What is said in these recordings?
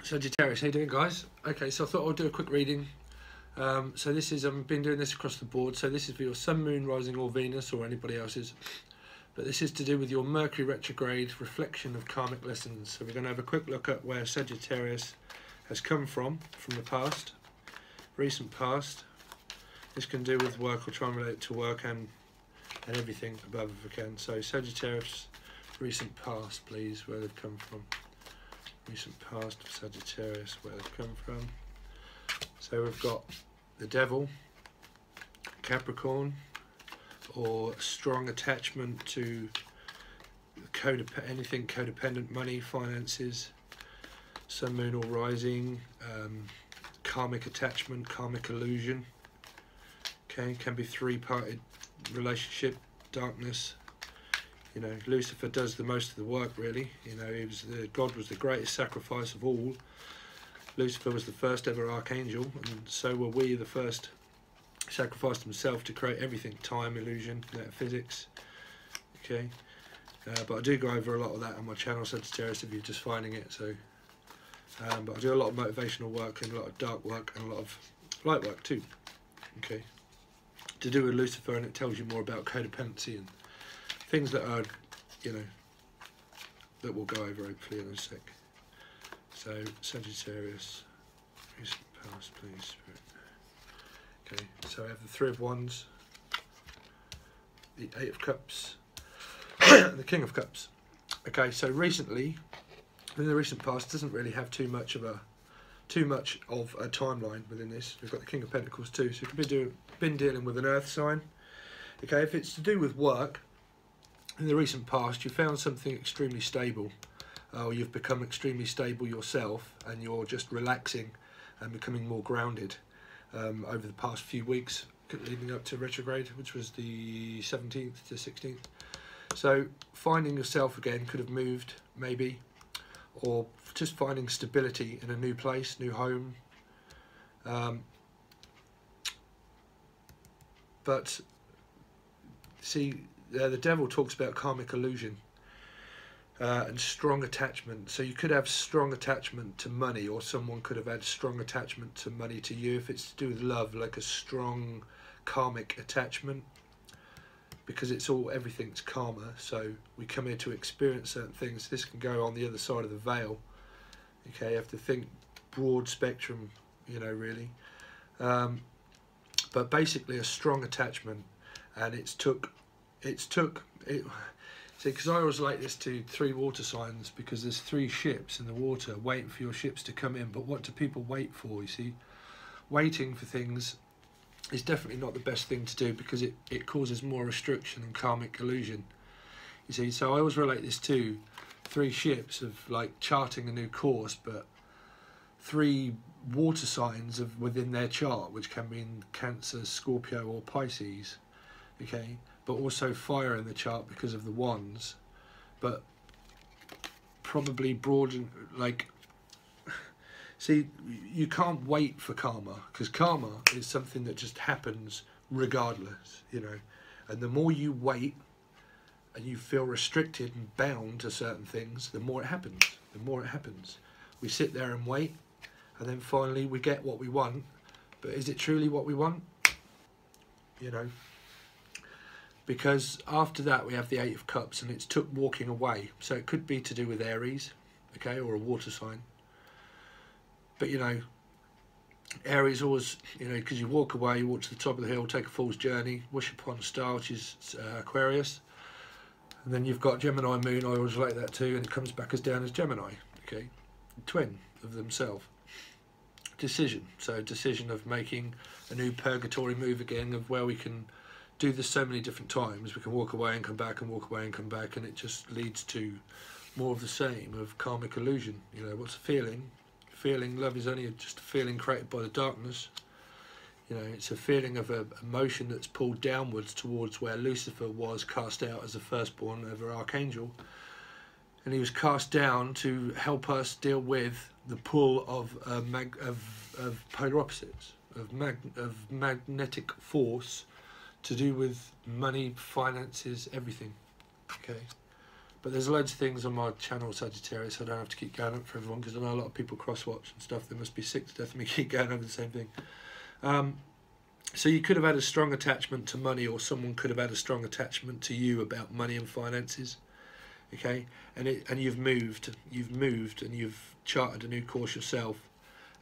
Sagittarius, how you doing, guys? Okay, so I thought I'll do a quick reading. So this is, I've been doing this across the board, so this is for your Sun, Moon, Rising or Venus or anybody else's. But this is to do with your Mercury retrograde reflection of karmic lessons. So we're going to have a quick look at where Sagittarius has come from the past, recent past. This can do with work, or try and relate it to work and everything above if we can. So Sagittarius, recent past, please, where they've come from. Recent past of Sagittarius, where they've come from. So we've got the Devil, Capricorn, or strong attachment to anything codependent, money, finances, Sun, Moon or Rising, karmic attachment, karmic illusion. Okay, can be three-parted relationship, darkness. You know, Lucifer does the most of the work, really. You know, God was the greatest sacrifice of all. Lucifer was the first ever archangel, and so were we, the first sacrificed himself to create everything, time, illusion, physics. Okay, but I do go over a lot of that on my channel, Sagittarius, if you're just finding it. So, but I do a lot of motivational work and a lot of dark work and a lot of light work too. Okay, to do with Lucifer, and it tells you more about codependency and things that are, you know, that we'll go over hopefully in a sec. So Sagittarius, recent past, please, Spirit. Okay, so I have the Three of Wands, the Eight of Cups, and the King of Cups. Okay, so recently, in the recent past, doesn't really have too much of a timeline within this. We've got the King of Pentacles too, so you could be been dealing with an Earth sign. Okay, if it's to do with work, in the recent past, you found something extremely stable, or you've become extremely stable yourself, and you're just relaxing and becoming more grounded over the past few weeks leading up to retrograde, which was the 17th to 16th. So finding yourself again, could have moved maybe, or just finding stability in a new place, new home. But see, the Devil talks about karmic illusion and strong attachment. So you could have strong attachment to money, or someone could have had strong attachment to money to you. If it's to do with love, like a strong karmic attachment, because it's all, everything's karma. So we come here to experience certain things. This can go on the other side of the veil. Okay, you have to think broad spectrum, you know, really. But basically a strong attachment, and it see, because I always like this to three water signs, because there's three ships in the water waiting for your ships to come in. But what do people wait for? You see, waiting for things is definitely not the best thing to do, because it causes more restriction and karmic illusion. You see, so I always relate this to three ships of like charting a new course, but three water signs of within their chart, which can mean Cancer, Scorpio or Pisces. Okay, but also fire in the chart because of the wands, but probably broaden, like, see, you can't wait for karma, because karma is something that just happens regardless, you know. And the more you wait and you feel restricted and bound to certain things, the more it happens, the more it happens. We sit there and wait, and then finally we get what we want, but is it truly what we want? You know, because after that we have the Eight of Cups, and it's took walking away. So it could be to do with Aries, okay, or a water sign. But you know, Aries always, you know, because you walk away, you walk to the top of the hill, take a fool's journey, wish upon a star, which is Aquarius. And then you've got Gemini Moon, I always like that too, and it comes back as down as Gemini, okay, twin of themselves. Decision, so decision of making a new purgatory move again, of where we can do this so many different times. We can walk away and come back, and walk away and come back, and it just leads to more of the same, of karmic illusion. You know, what's a feeling? Feeling, love is only just a feeling created by the darkness. You know, it's a feeling of a emotion that's pulled downwards towards where Lucifer was cast out as the firstborn ever archangel, and he was cast down to help us deal with the pull of polar opposites, of magnetic force, to do with money, finances, everything. Okay, But there's loads of things on my channel, Sagittarius, so I don't have to keep going up for everyone, because I know a lot of people cross-watch and stuff. They must be sick to death of me keep going over the same thing. So you could have had a strong attachment to money, or someone could have had a strong attachment to you about money and finances. Okay, and you've moved, and you've charted a new course yourself,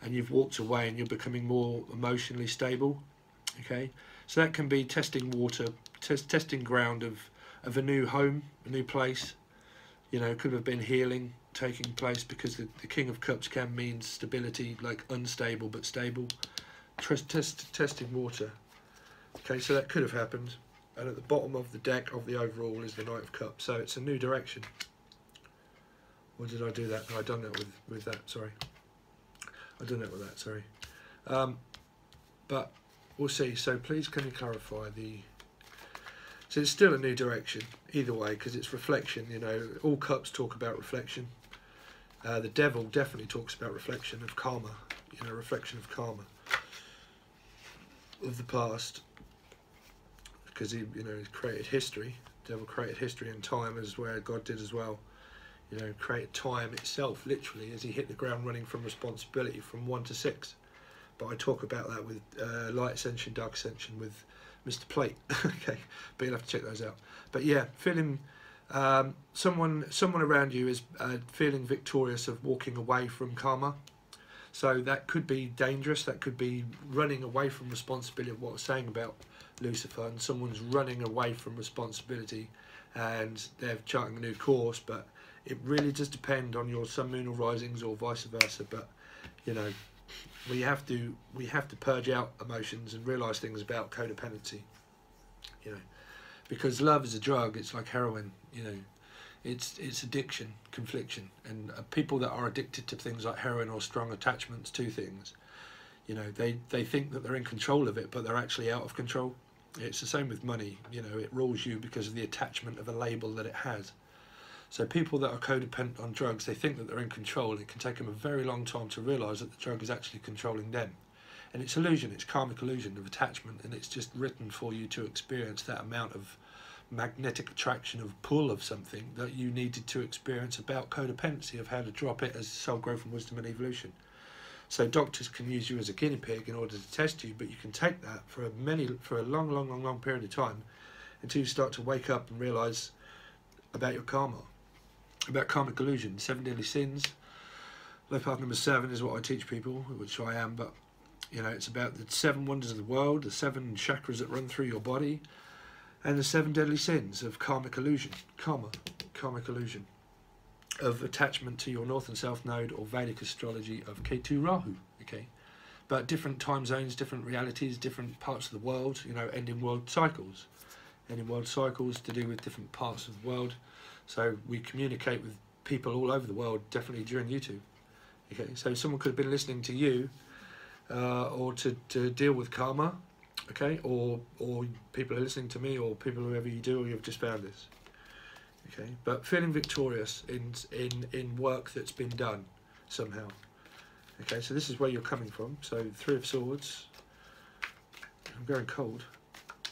and you've walked away, and you're becoming more emotionally stable. Okay, so that can be testing water, testing ground of a new home, a new place. You know, it could have been healing taking place, because the King of Cups can mean stability, like unstable but stable. Testing water. Okay, so that could have happened. And at the bottom of the deck of the overall is the Knight of Cups. So it's a new direction. Or did I do that? No, I done that with that, sorry. I done that with that, sorry. But we'll see. So please can you clarify the... So it's still a new direction, either way, because it's reflection, you know. All cups talk about reflection. The devil definitely talks about reflection of karma, you know, reflection of karma, of the past. Because he, you know, he created history. The devil created history and time, as where God did as well. You know, created time itself, literally, as he hit the ground running from responsibility from 1 to 6. But I talk about that with light ascension, dark ascension, with Mr. Plate. Okay, but you'll have to check those out. But yeah, feeling someone around you is feeling victorious of walking away from karma. So that could be dangerous. That could be running away from responsibility, of what I was saying about Lucifer, and someone's running away from responsibility, and they're charting a new course. But it really does depend on your sun, moon, or risings, or vice versa. But you know, we have to purge out emotions and realise things about codependency, you know, because love is a drug. It's like heroin, you know, it's addiction, confliction, and people that are addicted to things like heroin or strong attachments to things, you know, they think that they're in control of it, but they're actually out of control. It's the same with money, you know, it rules you because of the attachment of a label that it has. So people that are codependent on drugs, they think that they're in control. It can take them a very long time to realise that the drug is actually controlling them. And it's illusion, it's karmic illusion of attachment, and it's just written for you to experience that amount of magnetic attraction, of pull of something that you needed to experience about codependency, of how to drop it as soul growth and wisdom and evolution. So doctors can use you as a guinea pig in order to test you, but you can take that for a long period of time until you start to wake up and realise about your karma. About karmic illusion, 7 deadly sins. Life path number 7 is what I teach people, which I am, but you know, it's about the 7 wonders of the world, the 7 chakras that run through your body, and the 7 deadly sins of karmic illusion, karmic illusion, of attachment to your north and south node, or Vedic astrology of Ketu Rahu. Okay, but different time zones, different realities, different parts of the world, you know, ending world cycles to do with different parts of the world. So we communicate with people all over the world, definitely during YouTube. Okay, so someone could have been listening to you, or to deal with karma. Okay, or people are listening to me, or people, whoever you do, or you've just found this. Okay, but feeling victorious in work that's been done somehow. Okay, so this is where you're coming from. So 3 of Swords. I'm going cold,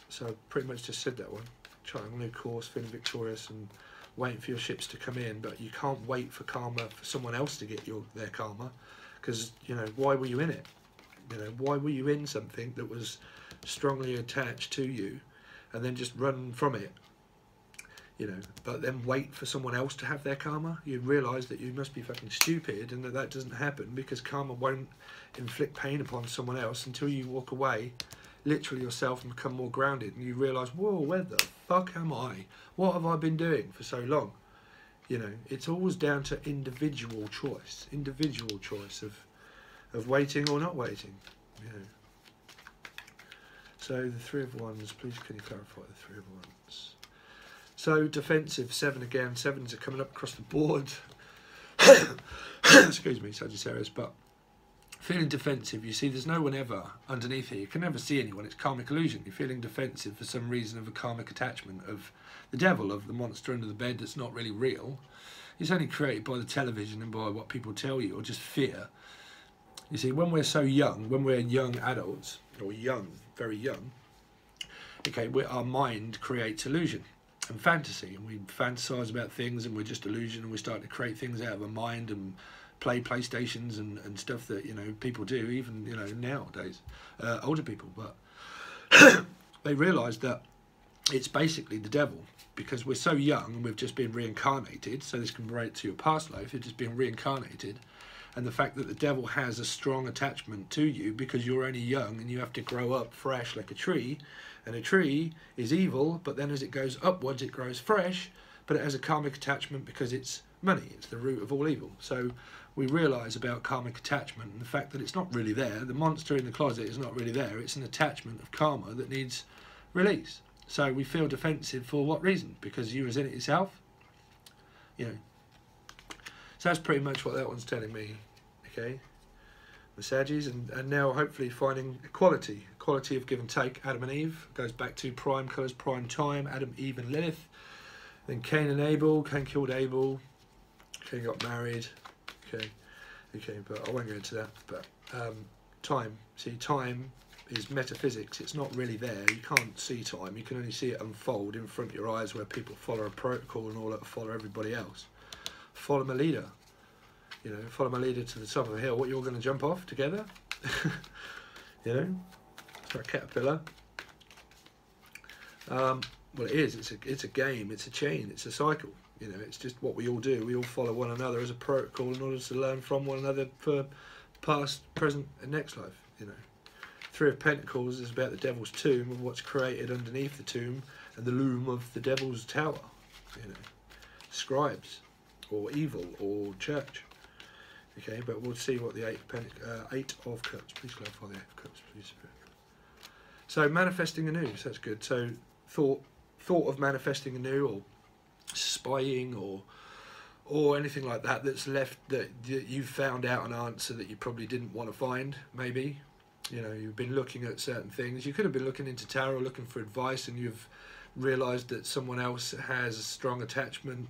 so I pretty much just said that one. Trying a new course, feeling victorious, and waiting for your ships to come in. But you can't wait for karma, for someone else to get their karma, because you know, why were you in it? You know, why were you in something that was strongly attached to you, and then just run from it? You know, but then wait for someone else to have their karma. You realise that you must be fucking stupid, and that doesn't happen, because karma won't inflict pain upon someone else until you walk away, literally yourself, and become more grounded, and you realise, whoa, where the fuck am I? What have I been doing for so long? You know, it's always down to individual choice of waiting or not waiting. You know. So the 3 of Wands, please can you clarify the 3 of Wands? So defensive, 7 again. 7s are coming up across the board. Excuse me, Sagittarius, but feeling defensive, you see there's no one ever underneath here. You can never see anyone. It's karmic illusion. You're feeling defensive for some reason of a karmic attachment of the devil, of the monster under the bed that's not really real. It's only created by the television and by what people tell you, or just fear. You see, when we're so young, when we're young adults, or young, very young, okay, our mind creates illusion. and fantasy, and we fantasize about things, and we're just illusion, and we start to create things out of our mind and play PlayStations and stuff that, you know, people do, even, you know, nowadays, older people. But they realise that it's basically the devil, because we're so young and we've just been reincarnated. So this can relate to your past life. You've just been reincarnated, and the fact that the devil has a strong attachment to you because you're only young and you have to grow up fresh like a tree. And a tree is evil, but then as it goes upwards, it grows fresh, but it has a karmic attachment because it's money. It's the root of all evil. So we realise about karmic attachment and the fact that it's not really there. The monster in the closet is not really there. It's an attachment of karma that needs release. So we feel defensive for what reason? Because you was in it yourself, you know. So that's pretty much what that one's telling me, okay? The Saggies, and now hopefully finding equality of give and take. Adam and Eve goes back to prime colours, prime time. Adam, Eve, and Lilith. Then Cain and Abel. Cain killed Abel. Cain got married. Okay, but I won't go into that. But time. See, time is metaphysics. It's not really there. You can't see time. You can only see it unfold in front of your eyes, where people follow a protocol and all that, follow everybody else. Follow my leader. You know, follow my leader to the top of the hill. What, you're going to jump off together? You know, it's like a caterpillar. Well, it is. It's a game. It's a chain. It's a cycle. You know, it's just what we all do. We all follow one another as a protocol in order to learn from one another for past, present, and next life. You know, Three of Pentacles is about the devil's tomb, of what's created underneath the tomb, and the loom of the devil's tower. You know, scribes, or evil, or church. Okay, but we'll see what the Eight of Cups. Please clarify the Eight of Cups, please. So manifesting anew, so that's good. So thought of manifesting anew, or spying, or anything like that that's left, that you've found out an answer that you probably didn't want to find. Maybe, you know, you've been looking at certain things. You could have been looking into tarot, looking for advice, and you've realised that someone else has a strong attachment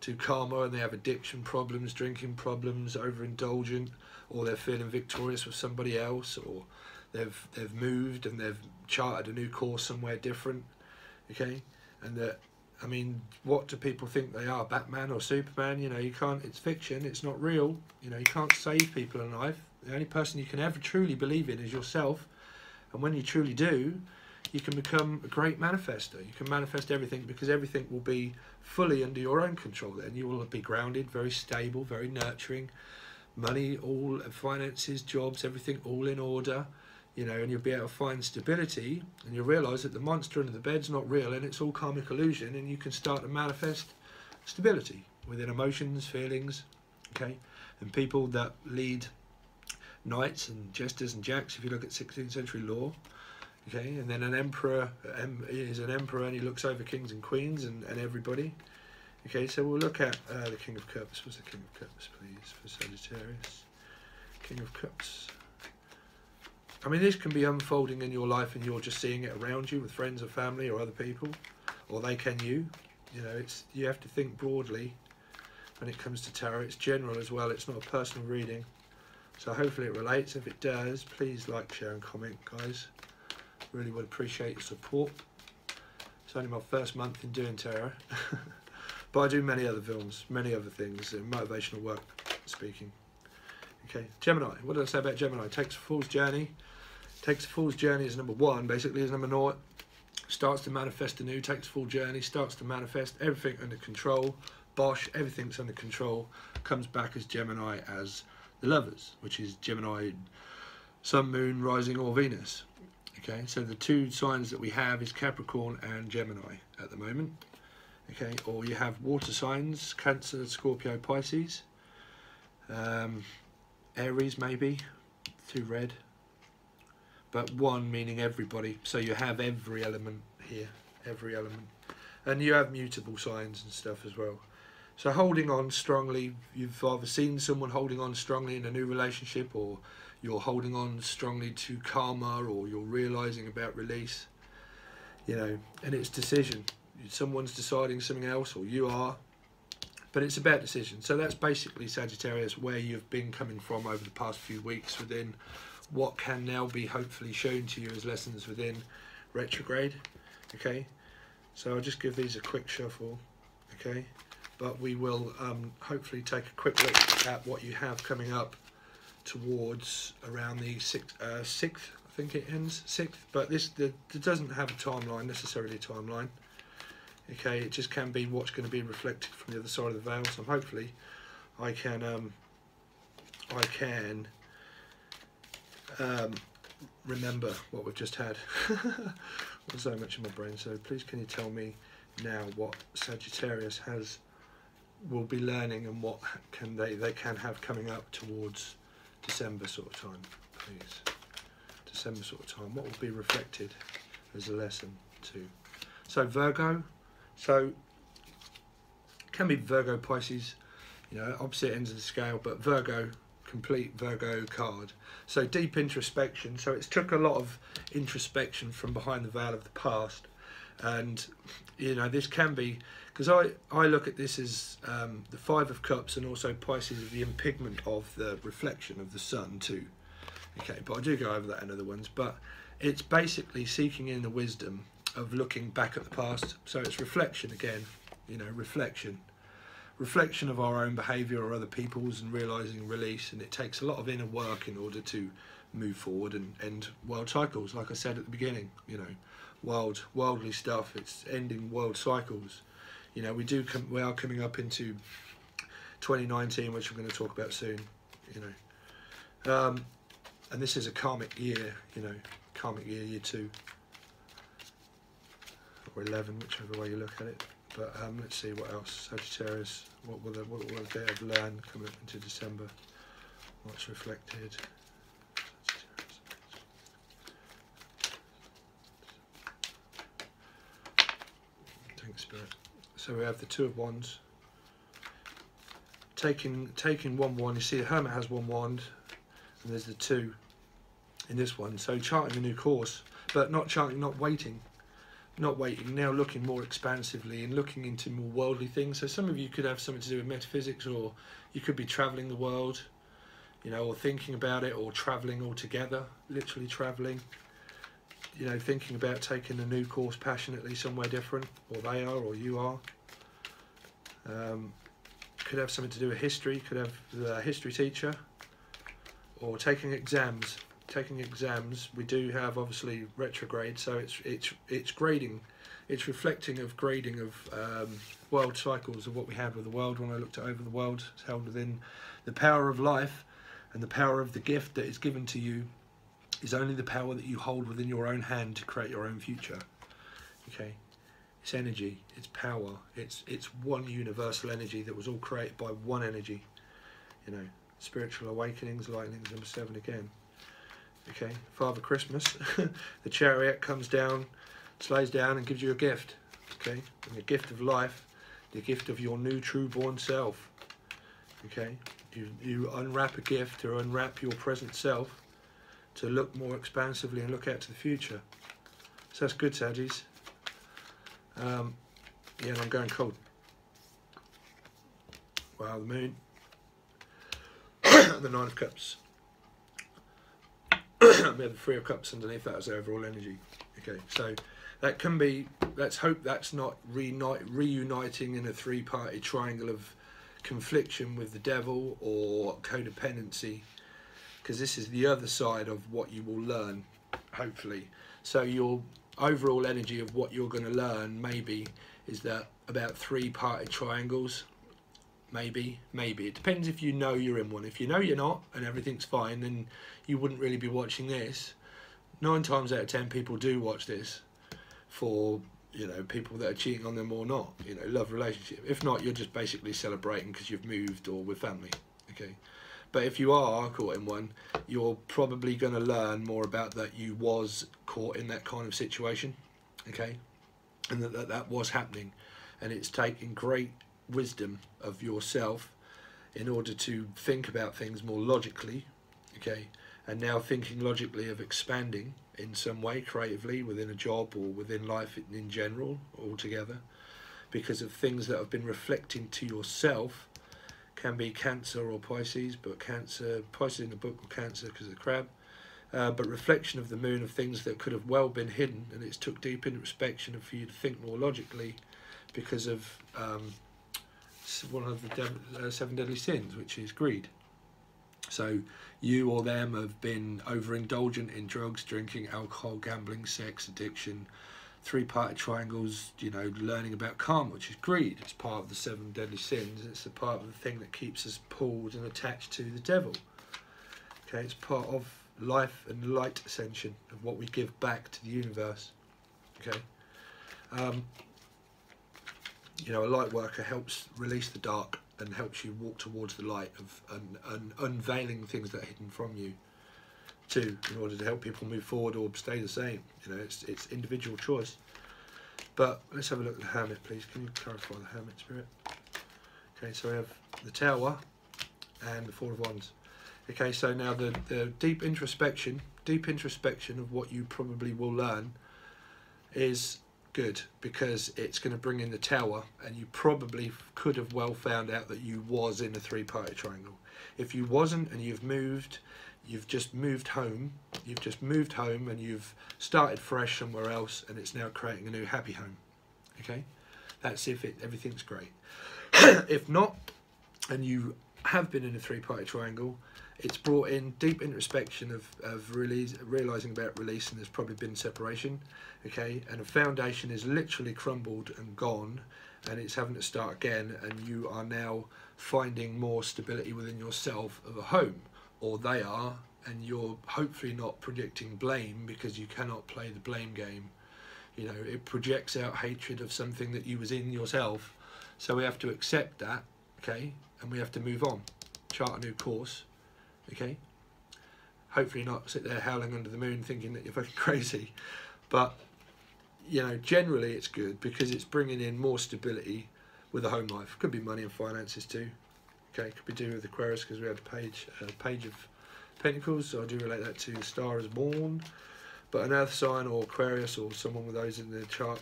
to karma, and they have addiction problems, drinking problems, overindulgent, or they're feeling victorious with somebody else, or they've moved and they've charted a new course somewhere different. Okay, and that, I mean, what do people think they are? Batman or Superman? You know, you can't. It's fiction. It's not real. You know, you can't save people in life. The only person you can ever truly believe in is yourself, and when you truly do, you can become a great manifester. You can manifest everything, because everything will be fully under your own control. Then you will be grounded, very stable, very nurturing. Money, all finances, jobs, everything all in order. You know, and you'll be able to find stability, and you'll realise that the monster under the bed's not real, and it's all karmic illusion, and you can start to manifest stability within emotions, feelings, okay? And people that lead knights and jesters and jacks, if you look at 16th century law, okay? And then an emperor is an emperor, and he looks over kings and queens and everybody. Okay, so we'll look at the King of Cups. What's the King of Cups, please, for Sagittarius? King of Cups. I mean, this can be unfolding in your life, and you're just seeing it around you with friends or family or other people, or they can you. You know, it's, you have to think broadly when it comes to tarot. It's general as well. It's not a personal reading. So hopefully it relates. If it does, please like, share and comment, guys. Really would appreciate your support. It's only my first month in doing tarot. But I do many other films, many other things, motivational work, speaking. Okay, Gemini. What did I say about Gemini? Takes a fool's journey. Takes a fool's journey as number one, basically, as number 0. Starts to manifest anew, takes a full journey, starts to manifest everything under control. Bosh, everything's under control. Comes back as Gemini as the Lovers, which is Gemini, Sun, Moon, Rising, or Venus. Okay, so the two signs that we have is Capricorn and Gemini at the moment. Okay, or you have water signs, Cancer, Scorpio, Pisces. Aries, maybe, 2 red. But 1 meaning everybody. So you have every element here, every element. And you have mutable signs and stuff as well. So holding on strongly, you've either seen someone holding on strongly in a new relationship, or you're holding on strongly to karma, or you're realising about release. You know, and it's decision. Someone's deciding something else, or you are. But it's about decision. So that's basically, Sagittarius, where you've been coming from over the past few weeks within what can now be hopefully shown to you as lessons within retrograde. Okay, So I'll just give these a quick shuffle, okay? But we will hopefully take a quick look at what you have coming up towards around the 6th, I think it ends, 6th, but it doesn't have a timeline, necessarily a timeline. Okay, it just can be what's going to be reflected from the other side of the veil. So hopefully I can remember what we've just had. There's so much in my brain. So please, can you tell me now what Sagittarius will be learning, and what can they can have coming up towards December sort of time, please. December sort of time. What will be reflected as a lesson too? So Virgo. So can be Virgo, Pisces, you know, opposite ends of the scale, but Virgo, complete Virgo card. So deep introspection. So it's took a lot of introspection from behind the veil of the past, and you know, this can be, because I look at this as the 5 of Cups, and also Pisces is the impingement of the reflection of the sun too. Okay, but I do go over that in other ones, but it's basically seeking in the wisdom of looking back at the past. So it's reflection again, you know, reflection of our own behaviour or other people's, and realising release. And it takes a lot of inner work in order to move forward and end world cycles. Like I said at the beginning, you know, worldly stuff, it's ending world cycles. You know, we are coming up into 2019, which we're going to talk about soon, you know. And this is a karmic year, you know, karmic year, year 2. Or 11, whichever way you look at it. But let's see what else. Sagittarius, what will they have learned coming up into December? What's reflected? Thanks, Spirit. So we have the 2 of Wands. Taking 1 wand. You see the Hermit has 1 wand, and there's the 2 in this one. So charting a new course, but not waiting, now looking more expansively and looking into more worldly things. So some of you could have something to do with metaphysics, or you could be traveling the world, you know, or thinking about it, or traveling altogether, literally traveling, you know, thinking about taking a new course passionately somewhere different, or they are, or you are. Could have something to do with history, could have the history teacher, or taking exams. We do have obviously retrograde, so it's grading, it's reflecting of grading of world cycles of what we had with the world. When I looked over the world, it's held within the power of life, and the power of the gift that is given to you is only the power that you hold within your own hand to create your own future. Okay, it's energy, it's power, it's one universal energy that was all created by one energy. You know, spiritual awakenings, lightnings, number 7 again. Okay, Father Christmas, the Chariot comes down, slays down, and gives you a gift. Okay, and the gift of life, the gift of your new true-born self. Okay, you unwrap a gift to unwrap your present self, to look more expansively and look out to the future. So that's good, Saggies. Yeah, and I'm going cold. Wow, the Moon, the 9 of Cups. We have the 3 of Cups underneath that as overall energy. Okay, so that can be, let's hope that's not reuniting in a 3-party triangle of confliction with the devil or codependency, because this is the other side of what you will learn, hopefully. So your overall energy of what you're going to learn maybe is that about 3-party triangles. Maybe. It depends if you know you're in one. If you know you're not and everything's fine, then you wouldn't really be watching this. 9 times out of 10 people do watch this for, you know, people that are cheating on them or not, you know, love relationship. If not, you're just basically celebrating because you've moved or with family. Okay, but if you are caught in one, you're probably going to learn more about that you was caught in that kind of situation. Okay, and that was happening, and it's taking great wisdom of yourself in order to think about things more logically. Okay, and now thinking logically of expanding in some way creatively within a job or within life in general altogether, because of things that have been reflecting to yourself. Can be Cancer or Pisces, but Cancer, Pisces in the book, or Cancer because of the crab, but reflection of the moon of things that could have well been hidden, and it's took deep introspection and for you to think more logically because of one of the 7 deadly sins, which is greed. So you or them have been overindulgent in drugs, drinking, alcohol, gambling, sex, addiction, three-parted triangles, you know, learning about karma, which is greed. It's part of the 7 deadly sins. It's a part of the thing that keeps us pulled and attached to the devil. Okay, it's part of life and light ascension, of what we give back to the universe. Okay, you know, a light worker helps release the dark and helps you walk towards the light of unveiling things that are hidden from you too, in order to help people move forward or stay the same. You know, it's individual choice. But let's have a look at the Hermit, please. Can you clarify the Hermit spirit? Okay, so we have the Tower and the Four of Wands. Okay, so now the deep introspection of what you probably will learn is good, because it's going to bring in the Tower, and you probably could have well found out that you was in a three-party triangle. If you wasn't and you've just moved home and you've started fresh somewhere else, and it's now creating a new happy home. Okay, that's if everything's great. If not, and you have been in a three-party triangle, it's brought in deep introspection of realizing about release, and there's probably been separation. Okay, and a foundation is literally crumbled and gone, and it's having to start again, and you are now finding more stability within yourself of a home, or they are, and you're hopefully not projecting blame, because you cannot play the blame game. You know, it projects out hatred of something that you was in yourself, so we have to accept that. Okay, and we have to move on, chart a new course. Okay, hopefully not sit there howling under the moon thinking that you're fucking crazy, but you know, generally it's good because it's bringing in more stability with a home life. Could be money and finances too. Okay, could be doing with Aquarius, because we had a page of Pentacles, so I do relate that to the star is born, but an earth sign or Aquarius or someone with those in their chart.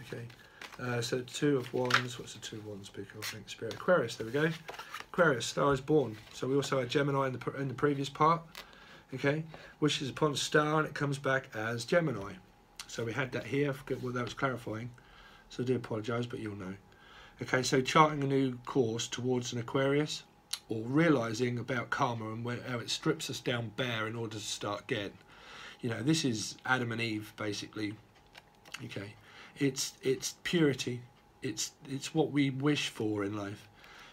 Okay, so Two of Wands. What's the Two of Wands speak of? Thanks, Spirit. Aquarius, there we go. Aquarius, star is born. So we also had Gemini in the previous part. Okay, wishes upon a star, and it comes back as Gemini. So we had that here. I forget what that was clarifying, so I do apologise, but you'll know. Okay, so charting a new course towards an Aquarius, or realising about karma and how it strips us down bare in order to start again. You know, this is Adam and Eve basically. Okay, it's purity. It's what we wish for in life.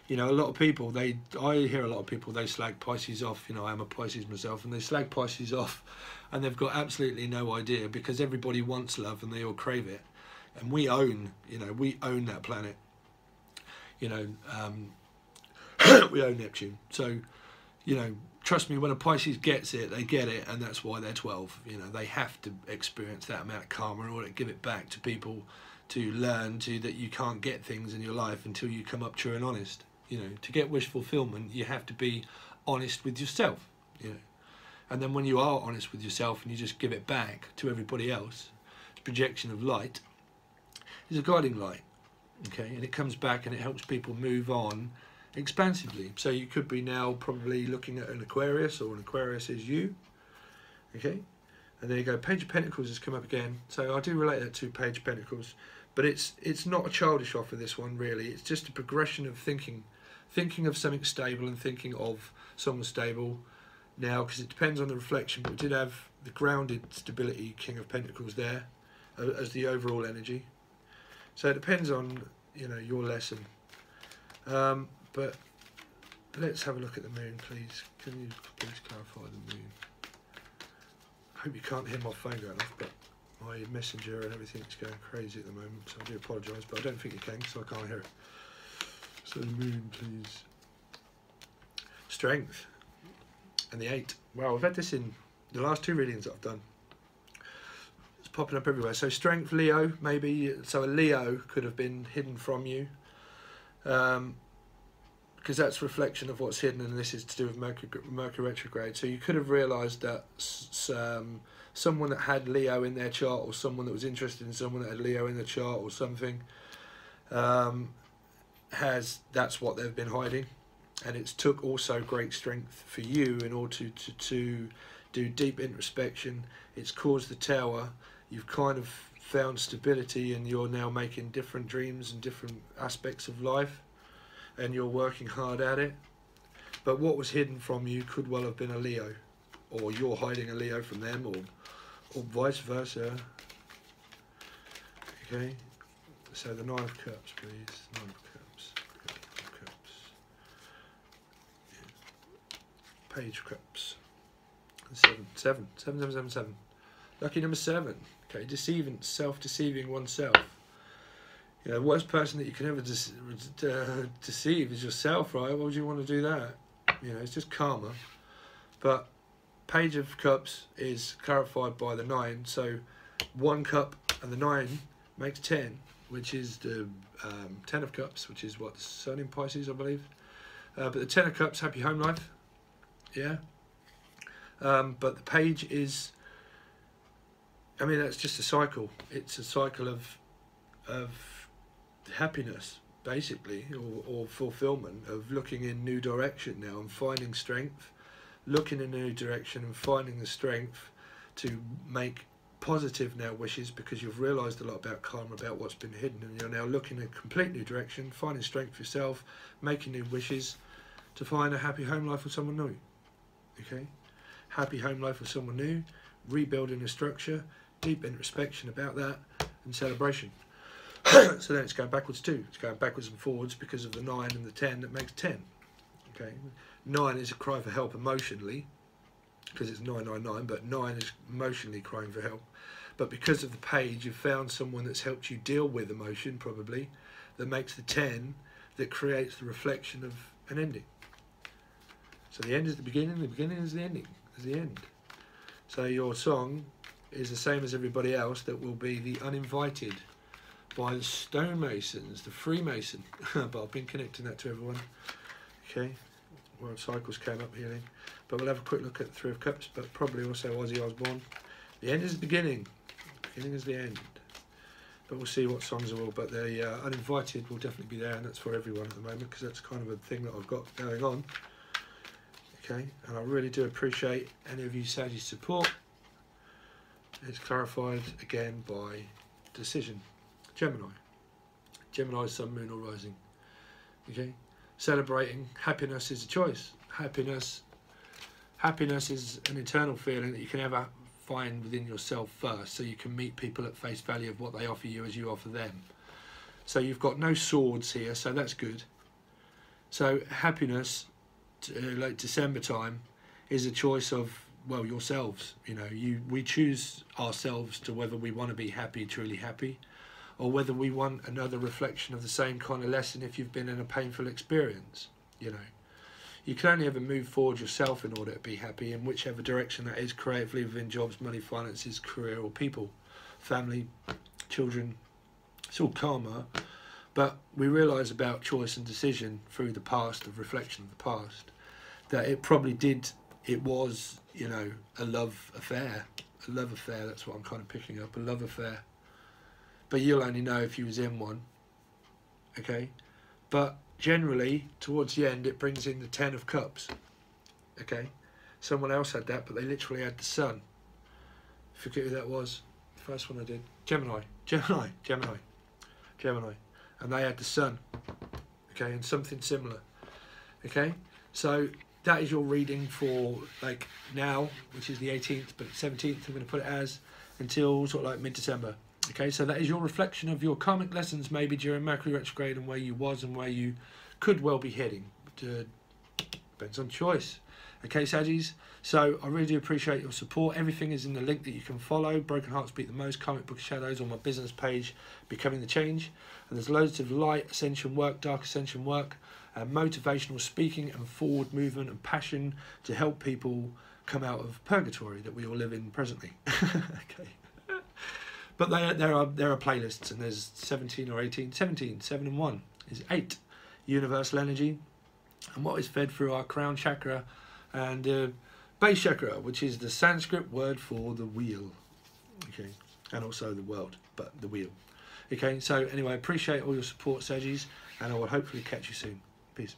You know, a lot of people, I hear a lot of people, they slag Pisces off. You know, I am a Pisces myself, and they slag Pisces off, and they've got absolutely no idea, because everybody wants love and they all crave it, and we own that planet. You know, we own Neptune. So, you know, trust me, when a Pisces gets it, they get it, and that's why they're 12. You know, they have to experience that amount of karma in order to give it back to people, to learn that you can't get things in your life until you come up true and honest. You know, to get wish fulfillment, you have to be honest with yourself. You know, and then when you are honest with yourself and you just give it back to everybody else, the projection of light is a guiding light. Okay, and it comes back and it helps people move on expansively. So you could be now probably looking at an Aquarius, or an Aquarius is you. Okay, and there you go. Page of Pentacles has come up again. So I do relate that to Page of Pentacles, but it's not a childish offer, this one, really. It's just a progression of thinking of something stable and thinking of someone stable now, because it depends on the reflection. But we did have the grounded stability King of Pentacles there as the overall energy. So it depends on, you know, your lesson. But let's have a look at the moon, please. Can you please clarify the moon? I hope you can't hear my phone going off, but my messenger and everything's going crazy at the moment, so I do apologise, but I don't think you can, so I can't hear it. So the moon, please. Strength. And the 8. Wow, I've had this in the last 2 readings that I've done. It's popping up everywhere. So strength, Leo, maybe. So a Leo could have been hidden from you. Because that's reflection of what's hidden, and this is to do with Mercury retrograde. So you could have realised that someone that had Leo in their chart, or someone that was interested in someone that had Leo in the chart or something, that's what they've been hiding. And it's took also great strength for you in order to do deep introspection. It's caused the Tower. You've kind of found stability, and you're now making different dreams and different aspects of life, and you're working hard at it. But what was hidden from you could well have been a Leo, or you're hiding a Leo from them, or vice versa. Okay, so the Nine of Cups, please. Nine of Cups. Nine of Cups. Yeah. Page of Cups. Seven. Lucky number 7. Okay, deceiving, self-deceiving oneself. You know, the worst person that you can ever deceive is yourself, right? Why would you want to do that? You know, it's just karma. But Page of Cups is clarified by the 9. So 1 cup and the 9 makes 10, which is the 10 of Cups, which is what, the Sun in Pisces, I believe. But the 10 of Cups, happy home life. Yeah. But the Page is, I mean, that's just a cycle. It's a cycle of happiness, basically, or fulfillment, of looking in new direction now and finding strength, looking in a new direction and finding the strength to make positive now wishes, because you've realised a lot about karma, about what's been hidden, and you're now looking in a complete new direction, finding strength for yourself, making new wishes to find a happy home life with someone new. Okay, happy home life with someone new, rebuilding a structure, deep introspection about that, and celebration. So then it's going backwards too. It's going backwards and forwards because of the 9 and the 10 that makes 10. Okay, 9 is a cry for help emotionally, because it's 999, but 9 is emotionally crying for help. But because of the Page, you've found someone that's helped you deal with emotion, probably, that makes the 10, that creates the reflection of an ending. So the end is the beginning is the ending, is the end. So your song is the same as everybody else, that will be the Uninvited by the Stonemasons, the Freemason. But I've been connecting that to everyone. Okay, World Cycles came up, healing. But we'll have a quick look at the 3 of Cups, but probably also Ozzy Osbourne. The end is the beginning. Beginning is the end. But we'll see what songs are all. But the Uninvited will definitely be there, and that's for everyone at the moment, because that's kind of a thing that I've got going on. Okay, and I really do appreciate any of you Sagittarius support. It's clarified again by decision. Gemini, Sun, Moon or Rising. Okay, celebrating. Happiness is a choice. Happiness is an internal feeling that you can ever find within yourself first, so you can meet people at face value of what they offer you as you offer them. So you've got no swords here, so that's good. So happiness, like December time, is a choice of, well, yourselves. You know, we choose ourselves to whether we want to be happy, truly happy, or whether we want another reflection of the same kind of lesson if you've been in a painful experience. You know, you can only ever move forward yourself in order to be happy, in whichever direction that is, creatively, within jobs, money, finances, career, or people, family, children. It's all karma. But we realise about choice and decision through the past, of reflection of the past, that it probably was, you know, a love affair. A love affair, that's what I'm kind of picking up, a love affair. But you'll only know if you was in one. Okay? But generally, towards the end, it brings in the 10 of Cups. Okay? Someone else had that, but they literally had the Sun. Forget who that was. The first one I did. Gemini. And they had the Sun. Okay? And something similar. Okay? So that is your reading for, like, now, which is the 18th, but 17th, I'm going to put it as, until sort of like mid-December. Okay, so that is your reflection of your karmic lessons, maybe during Mercury retrograde, and where you was and where you could well be heading. Depends on choice. Okay, Saggies. So I really do appreciate your support. Everything is in the link that you can follow. Broken Hearts Beat the Most, Karmic Book of Shadows, on my business page, Becoming the Change. And there's loads of light ascension work, dark ascension work, motivational speaking and forward movement and passion to help people come out of purgatory that we all live in presently. Okay. But there are playlists, and there's 17 or 18, 17, 7 and 1 is 8 universal energy, and what is fed through our crown chakra and base chakra, which is the Sanskrit word for the wheel. Okay, and also the world, but the wheel. Okay, so anyway, I appreciate all your support, Saggies, and I will hopefully catch you soon. Peace.